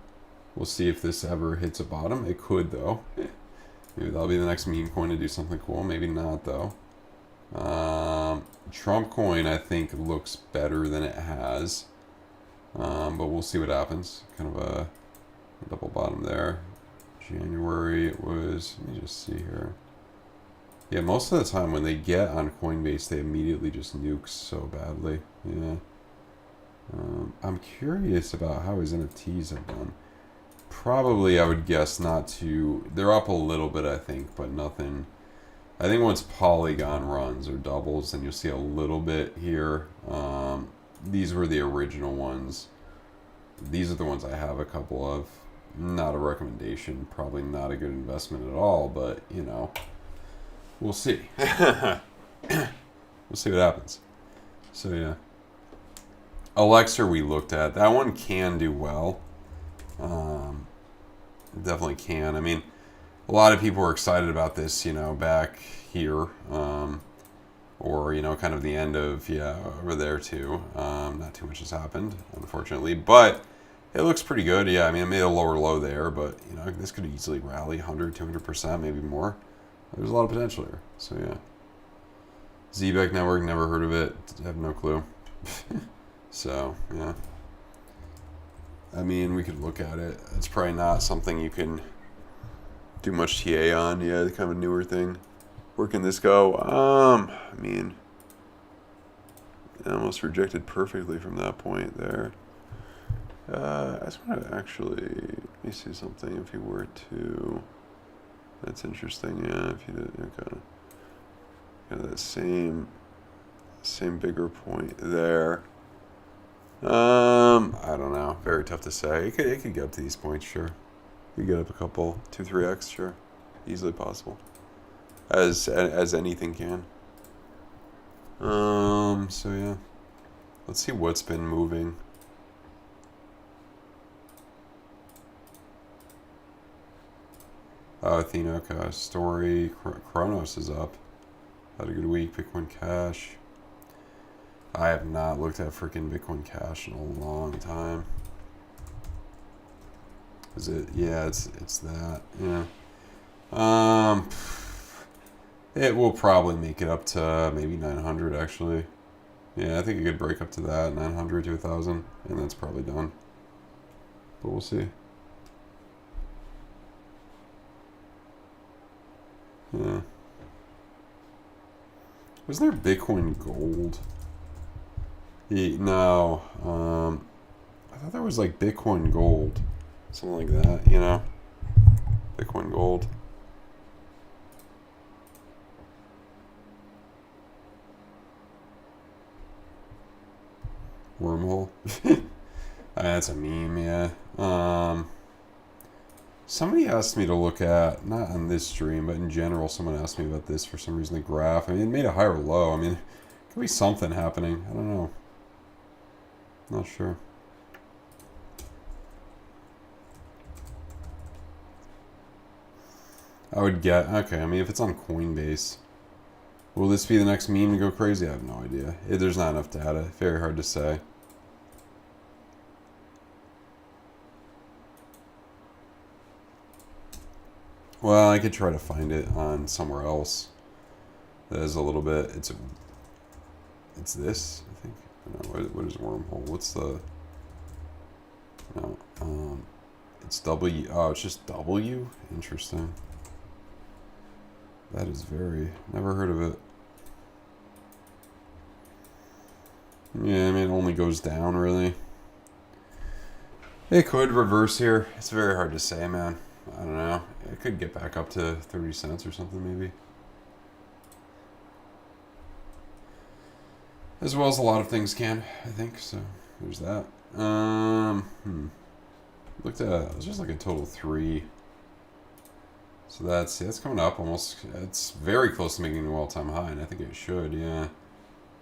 We'll see if this ever hits a bottom. It could though. Maybe that'll be the next meme coin to do something cool. Maybe not though. Trump coin I think looks better than it has. But we'll see what happens. Kind of a double bottom there. January it was, let me just see here. Yeah, most of the time when they get on Coinbase, they immediately just nuke so badly. Yeah. I'm curious about how his NFTs have done. Probably, I would guess not too. They're up a little bit, I think, but nothing. I think once Polygon runs or doubles, then you'll see a little bit here. These were the original ones. These are the ones I have a couple of. Not a recommendation. Probably not a good investment at all, but, you know, we'll see. We'll see what happens. So, yeah. Elixir we looked at. That one can do well. Definitely can. I mean, a lot of people were excited about this, back here, or kind of the end of over there too. Not too much has happened, unfortunately, but it looks pretty good. Yeah, I mean, it made a lower low there, but this could easily rally 100, 200%, maybe more. There's a lot of potential here. So yeah, ZBEC network, never heard of it. Have no clue. So yeah, I mean, we could look at it. It's probably not something you can do much TA on. Yeah, the kind of newer thing. Where can this go? I mean, it almost rejected perfectly from that point there. I just want to actually, let me see something. If you were to, that's interesting. Yeah, if you did, okay, that same bigger point there. I don't know. Very tough to say. It could get up to these points, sure. You get up a couple, 2-3x, sure, easily possible. As anything can. So yeah, let's see what's been moving. Athena, okay, story. Kronos is up. Had a good week. Bitcoin Cash. I have not looked at freaking Bitcoin Cash in a long time. Is it? Yeah, it's that. Yeah. It will probably make it up to maybe 900 actually. Yeah, I think it could break up to that 900 to 1,000, and that's probably done. But we'll see. Yeah. Was there Bitcoin Gold? Yeah, no. I thought there was like Bitcoin Gold, something like that. Bitcoin Gold. Wormhole. That's a meme, yeah. Somebody asked me to look at, not on this stream, but in general, someone asked me about this for some reason, the graph. I mean, it made a higher low. I mean, could be something happening. I don't know. Not sure. I would get, okay, I mean, if it's on Coinbase, will this be the next meme to go crazy? I have no idea. There's not enough data. Very hard to say. Well, I could try to find it on somewhere else. That is a little bit. It's this, I think. No, what is wormhole? What's the? No, it's W. Oh, it's just W. Interesting. That is very. Never heard of it. Yeah, I mean, it only goes down really. It could reverse here. It's very hard to say, man. I don't know. It could get back up to 30 cents or something, maybe. As well as a lot of things can, I think. So there's that. Looked at. It was just like a total 3. So that's coming up almost. It's very close to making an all-time high, and I think it should. Yeah,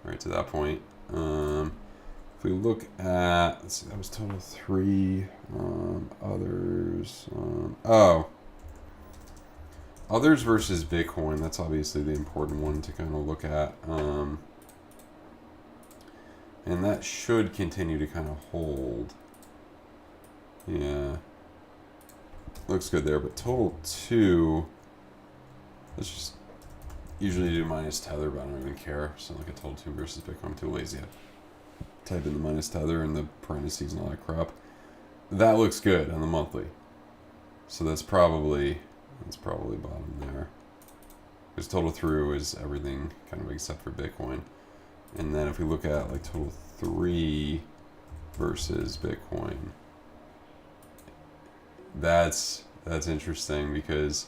right to that point. If we look at, let's see, that was total 3. Others. Others versus Bitcoin. That's obviously the important one to kind of look at. And that should continue to kind of hold. Yeah. Looks good there, but total 2. Let's just usually do minus tether, but I don't even care. So like a total 2 versus Bitcoin. I'm too lazy. Type in the minus tether and the parentheses and all that crap. That looks good on the monthly. So that's probably bottom there. Because total through is everything kind of except for Bitcoin. And then if we look at like total 3 versus Bitcoin, that's interesting because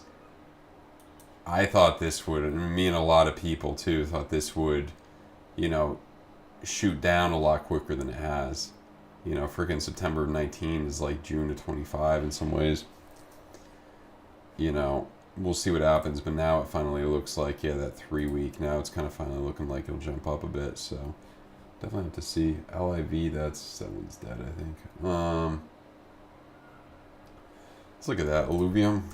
I thought this would, and me and a lot of people too, thought this would, shoot down a lot quicker than it has. Freaking September 19 is like June to 25 in some ways. We'll see what happens, but now it finally looks like, that 3 week, now it's kind of finally looking like it'll jump up a bit, so definitely have to see. LIV, that one's dead, I think. Let's look at that. Alluvium.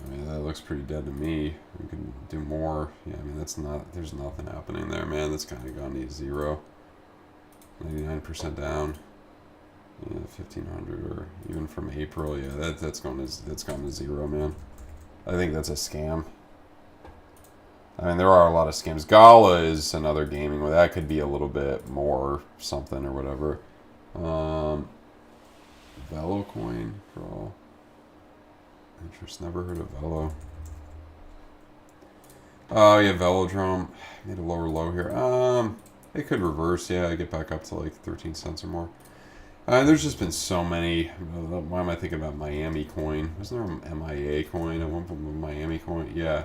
I mean, that looks pretty dead to me. We can do more. Yeah, I mean, that's not, there's nothing happening there, man. That's kind of gone to zero. 99% down. Yeah, 1500 or even from April. Yeah, that's gone to zero, man. I think that's a scam. I mean, there are a lot of scams. Gala is another gaming where that could be a little bit more something or whatever. Velo coin for all. Interest, never heard of Velo. Oh yeah, Velodrome. Made a lower low here. It could reverse, yeah, get back up to like 13 cents or more. There's just been so many. Why am I thinking about Miami coin? Wasn't there an MIA coin at one point? Miami coin? Yeah.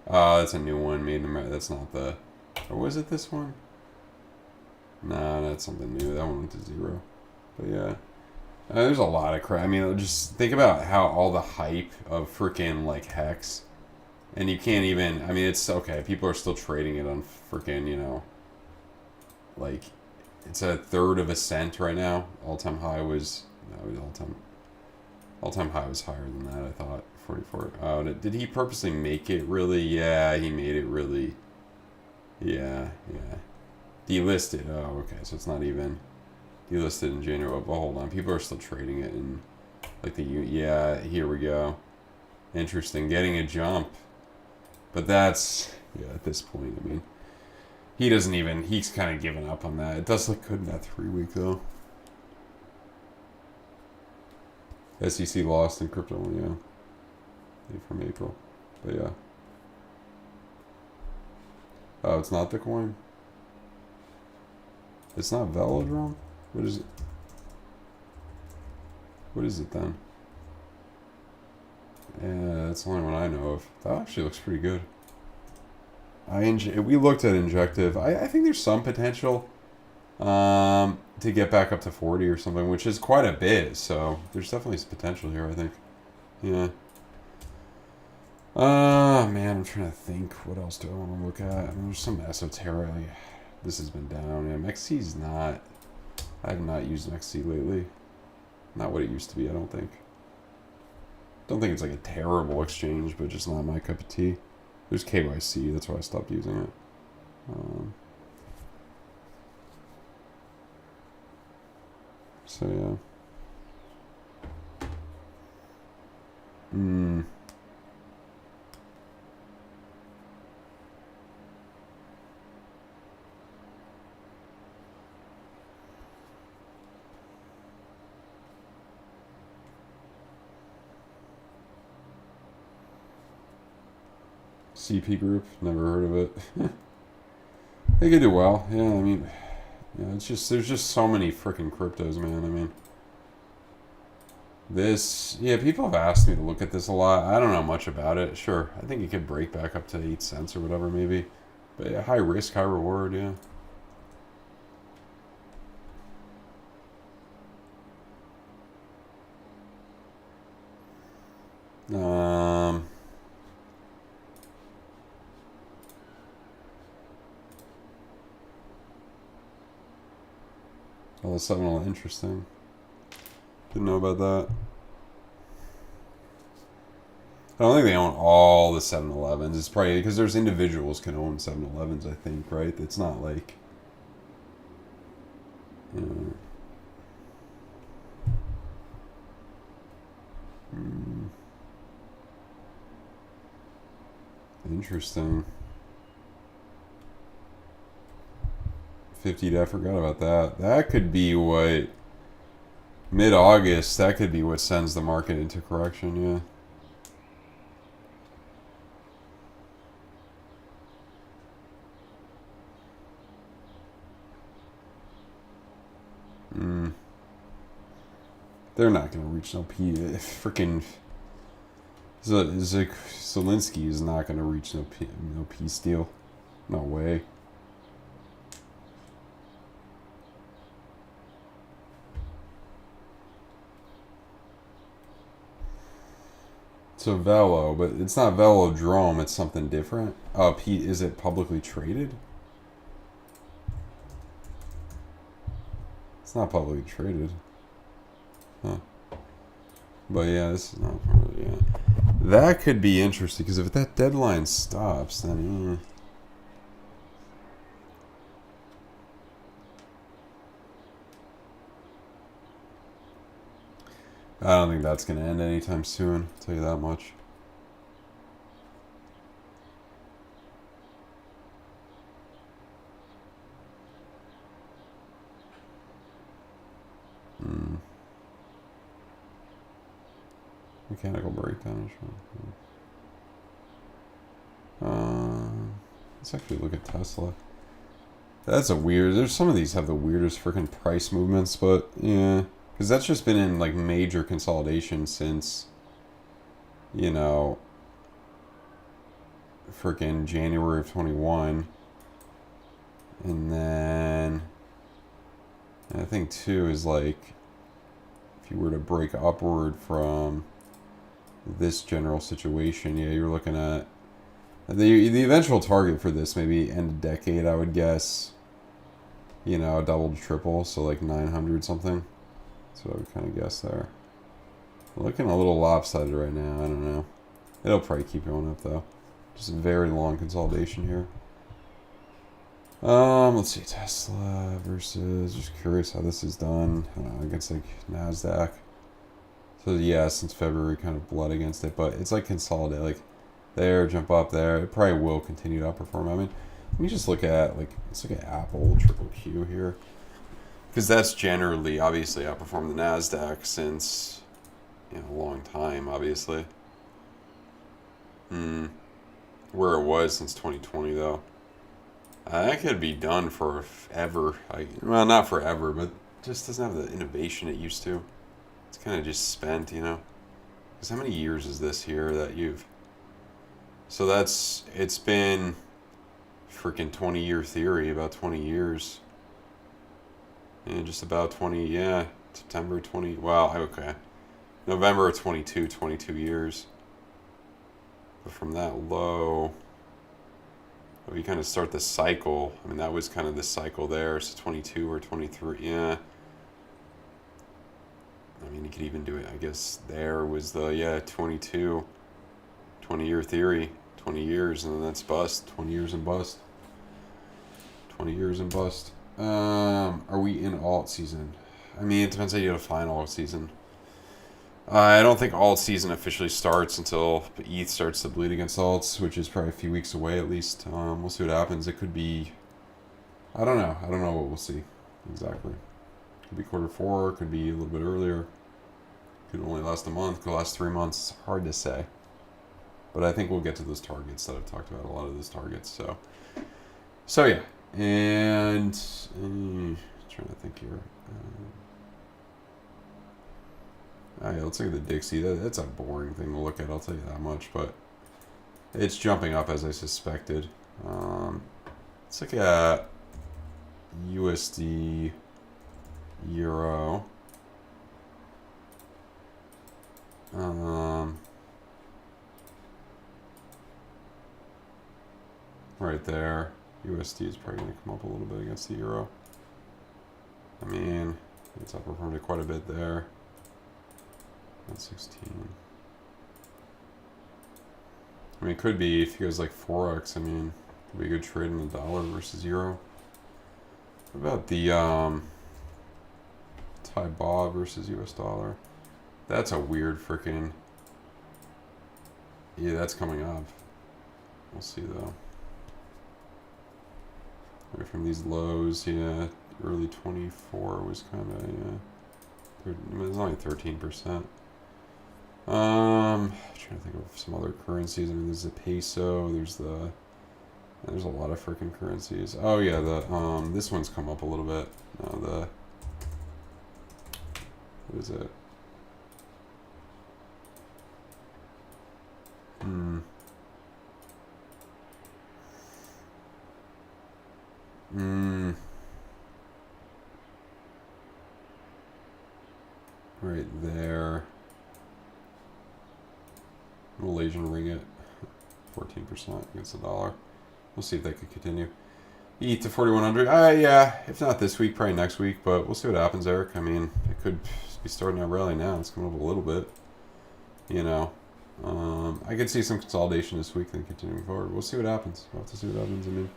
That's a new one made in America. That's not the... Or was it this one? Nah, that's something new. That one went to zero. But yeah. There's a lot of crap. I mean, just think about how all the hype of freaking like Hex. And you can't even... I mean, it's okay. People are still trading it on freaking, you know... Like... It's a third of a cent right now. All-time high was... No, all-time high was higher than that, I thought. 44. Oh, did he purposely make it really? Yeah, he made it really. Yeah. Delisted. Oh, okay. So it's not even delisted in January. But hold on. People are still trading it in like the... Yeah, here we go. Interesting. Getting a jump. But that's... Yeah, at this point, I mean... He doesn't even... He's kind of given up on that. It does look good in that 3 week, though. SEC lost in crypto, yeah. From April. But yeah. Oh, it's not the coin? It's not Velodrome? What is it? What is it then? Yeah, that's the only one I know of. That actually looks pretty good. We looked at Injective. I think there's some potential to get back up to 40 or something, which is quite a bit. So there's definitely some potential here, I think. Yeah. Man, I'm trying to think. What else do I want to look at? I mean, there's some esoteric. This has been down. Yeah, MEXC's not. I have not used MEXC lately. Not what it used to be, I don't think. Don't think it's like a terrible exchange, but just not my cup of tea. There's KYC, that's why I stopped using it. So yeah. CP Group, never heard of it. They could do well. Yeah, I mean, yeah, it's just, there's just so many freaking cryptos, man. I mean, this, yeah, people have asked me to look at this a lot. I don't know much about it. Sure, I think it could break back up to 8 cents or whatever, maybe. But yeah, high risk, high reward, yeah. Oh, that's something all interesting. Didn't know about that. I don't think they own all the 7-Elevens. It's probably because there's individuals can own 7-Elevens, I think, right? It's not like... Interesting. 50, I forgot about that. That could be what... Mid-August, that could be what sends the market into correction, yeah. They're not going to reach no P. Freaking... Zelensky is not going to reach no peace deal. No way. So Velo, but it's not Velodrome, it's something different. Is it publicly traded? It's not publicly traded. Huh. But yeah, this is not really, yeah. That could be interesting, because if that deadline stops, then... I don't think that's going to end anytime soon, I'll tell you that much. Mechanical breakdown. Let's actually look at Tesla. That's a weird... There's some of these have the weirdest freaking price movements, but yeah. Because that's just been in like major consolidation since, you know, freaking January of 21. And then I think too is like, if you were to break upward from this general situation, yeah, you're looking at the eventual target for this, maybe end of decade, I would guess, you know, double to triple, so like 900 something. So I would kind of guess there. Looking a little lopsided right now, I don't know. It'll probably keep going up though. Just a very long consolidation here. Let's see, Tesla versus, just curious how this is done against like NASDAQ. So yeah, since February, kind of blood against it, but it's like consolidate, like there, jump up there. It probably will continue to outperform. I mean, let me just look at like, let's look at Apple triple Q here, because that's generally obviously outperformed the NASDAQ since, you know, a long time, obviously. Where it was since 2020 though. That could be done forever. Well, not forever, but just doesn't have the innovation it used to. It's kind of just spent, you know. Because how many years is this here that you've... So it's been freaking 20-year theory, about 20 years. Yeah, just about 20, yeah. September 20, well, okay. November of 22 years. But from that low... We kind of start the cycle. I mean, that was kind of the cycle there. So 22 or 23, yeah. I mean, you could even do it, I guess, there was the, yeah, 22. 20-year theory. 20 years, and then that's bust. 20 years and bust. 20 years and bust. Are we in alt season? I mean, it depends how you define alt season. I don't think alt season officially starts until ETH starts to bleed against alts, which is probably a few weeks away at least. We'll see what happens. It could be, I don't know. I don't know what we'll see exactly. Could be Q4, could be a little bit earlier. Could only last a month, could last 3 months. It's hard to say. But I think we'll get to those targets that I've talked about, a lot of those targets. So yeah. And trying to think here. Yeah, let's look at the Dixie. That's a boring thing to look at, I'll tell you that much, but it's jumping up as I suspected. Let's look at USD Euro. Right there. USD is probably going to come up a little bit against the Euro. I mean, it's outperformed it quite a bit there. 116. I mean, it could be if you guys like Forex. I mean, it could be a good trade in the dollar versus euro. What about the Thai baht versus US dollar? That's a weird freaking. Yeah, that's coming up. We'll see though. Right from these lows, yeah, early 24 was kind of, yeah. It was only 13%. Trying to think of some other currencies. I mean, there's the peso. There's a lot of freaking currencies. Oh yeah, this one's come up a little bit. No, what is it? Right there. Malaysian ringgit, 14% against the dollar. We'll see if that could continue. ETH to 4,100. Yeah, if not this week, probably next week. But we'll see what happens, Eric. I mean, it could be starting to rally now. It's coming up a little bit. You know, I could see some consolidation this week, then continuing forward. We'll see what happens. We'll have to see what happens. I mean,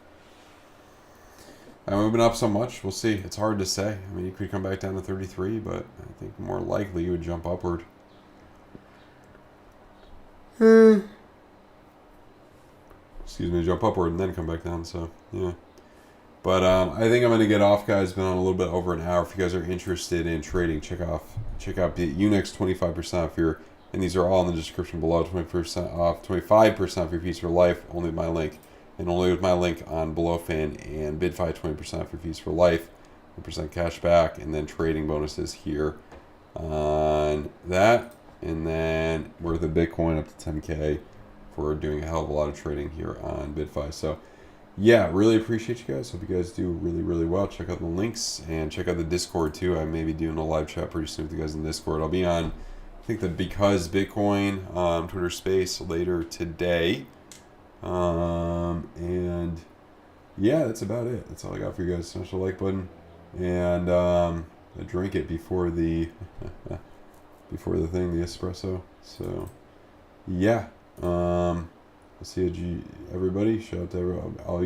I'm moving up so much. We'll see. It's hard to say. I mean, you could come back down to 33, but I think more likely you would jump upward. Excuse me, jump upward and then come back down. So, yeah. But I think I'm going to get off, guys. Been on a little bit over an hour. If you guys are interested in trading, check out Bitunix, 25% off your, and these are all in the description below. 20% off, 25% off your fees for life, only with my link, and only with my link on BloFin and BYDFI, 20% off your fees for life, 1% cash back, and then trading bonuses here on that, and then worth of Bitcoin up to 10K for doing a hell of a lot of trading here on BYDFI. So, yeah, really appreciate you guys. Hope you guys do really, really well. Check out the links and check out the Discord too. I may be doing a live chat pretty soon with you guys in the Discord. I'll be on, I think, the Because Bitcoin Twitter space later today. And yeah, that's about it. That's all I got for you guys. Smash the like button and drink it before the before the thing, the espresso. So yeah. I'll see you, everybody. Shout out to all you.